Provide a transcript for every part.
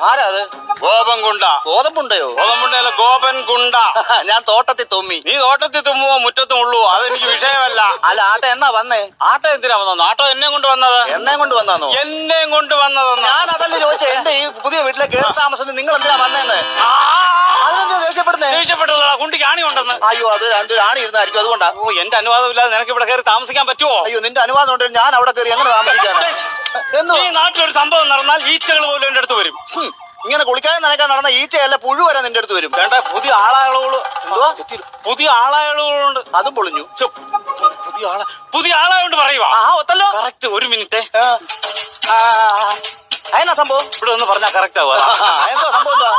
ആരാ അത്? ഗോപൻകുണ്ട. ഗോതമ്പുണ്ടയോ? ഗോപൻകുണ്ടല്ല, ഗോപൻകുണ്ട. ഞാൻ തോട്ടത്തിൽ തുമ്മി. നീ തോട്ടത്തിൽ തുമ്മുവോ മുറ്റത്തും ഉള്ളൂ, അതെനിക്ക് വിഷയമല്ല. അല്ല, ആട്ട എന്നാ വന്നേ? ആട്ടോ എന്തിനാ വന്നത്? ആട്ടോ എന്നെ കൊണ്ട് വന്നത്. എണ്ണയും കൊണ്ട് വന്നാന്നോ? എന്നെയും കൊണ്ട് വന്നതെന്ന്. ഞാൻ അതല്ലേ ചോദിച്ചേ. എന്റെ ഈ പുതിയ വീട്ടിലെ കേറി താമസത്തിന് നിങ്ങൾ എന്തിനാ വന്നേന്ന്? അതിനെന്താ ദേഷ്യപ്പെടുന്നേ? ദേഷ്യപ്പെട്ടതാ, കുണ്ടിക്ക് ആണി ഉണ്ടെന്ന്. അയ്യോ, അത് അഞ്ചു ആണി ഇരുന്നായിരിക്കും, അതുകൊണ്ടാ. ഓ, എന്റെ അനുവാദം ഇല്ലാതെ നിനക്ക് ഇവിടെ കയറി താമസിക്കാൻ പറ്റുമോ? അയ്യോ, നിന്റെ അനുവാദം ഉണ്ടെങ്കിൽ ഞാൻ അവിടെ കയറി എങ്ങനെ താമസിക്കാനാ? എന്തോ ഈ നാട്ടിലൊരു സംഭവം നടന്നാൽ ഈച്ചകൾ പോലും എന്റെ അടുത്ത് വരും. ഇങ്ങനെ കുളിക്കാതെ നനക്കാൻ നടന്ന ഈച്ചയല്ല, പുഴു വരെ നിന്റെ അടുത്ത് വരും. വേണ്ട, പുതിയ ആളാളുകൾ. എന്തുവാ? പുതിയ ആളാളുകളുണ്ട്. അതും പൊളിഞ്ഞു. പുതിയ ആളായോണ്ട് പറയുവാ. ആ, ഒത്തല്ലോ. കറക്റ്റ്, ഒരു മിനിറ്റ്. അതിനാ സംഭവം. ഇവിടെ ഒന്ന് പറഞ്ഞാൽ കറക്റ്റ് ആവുക. എന്തോ സംഭവം എന്താ?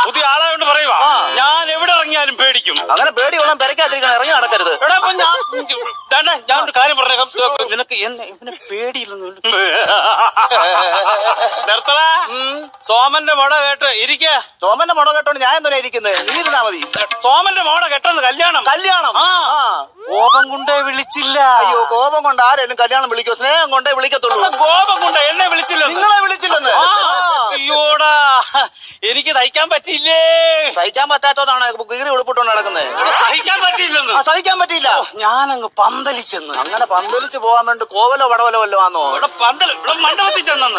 പുതിയ ആളായോണ്ട് പറയുവാ. ഞാൻ എവിടെ ഇറങ്ങിയാലും പേടിക്കും. അങ്ങനെ പേടി കൊള്ളാൻ പെരക്കാതിരിക്കണം, ഇറങ്ങി നടക്കരുത്. എടാ, അപ്പൊ ഞാൻ ഒരു കാര്യം പറഞ്ഞേക്കാം. നിനക്ക് ഇവനെ പേടിയില്ലെന്ന് നിർത്തടാ. സോമന്റെ മോട കേട്ട് ഇരിക്ക. സോമന്റെ മുട കേട്ടോണ്ട് ഞാൻ എന്തിനാ ഇരിക്കുന്നത്? നീ ഇരുന്നാ മതി. സോമന്റെ മോട കെട്ടെന്ന് കല്യാണം. കോപം കൊണ്ടേ വിളിച്ചില്ല. അയ്യോ, കോപം കൊണ്ട് ആരെങ്കിലും കല്യാണം വിളിക്കോ? സ്നേഹം കൊണ്ടേ വിളിക്കത്തുള്ളൂ. കോപം കൊണ്ട് എന്നെ വിളിച്ചില്ല. നിങ്ങളെ വിളിച്ചില്ലെന്ന്. അയ്യോടാ, എനിക്ക് തയ്ക്കാൻ പറ്റിയില്ലേ. സഹിക്കാൻ പറ്റാത്തതാണ് കീറി ഉടുപ്പിട്ടോണ്ട് നടക്കുന്നത്. സഹിക്കാൻ പറ്റിയില്ലെന്ന്. സഹിക്കാൻ പറ്റിയില്ല. ഞാനങ്ങ് പന്തലിച്ചെന്ന്. അങ്ങനെ പന്തലിച്ച് പോകാൻ വേണ്ടി കോവലോ വടവലോ വല്ലോ ആണോ? ഇവിടെ മണ്ഡപത്തിൽ ചെന്നെന്ന്.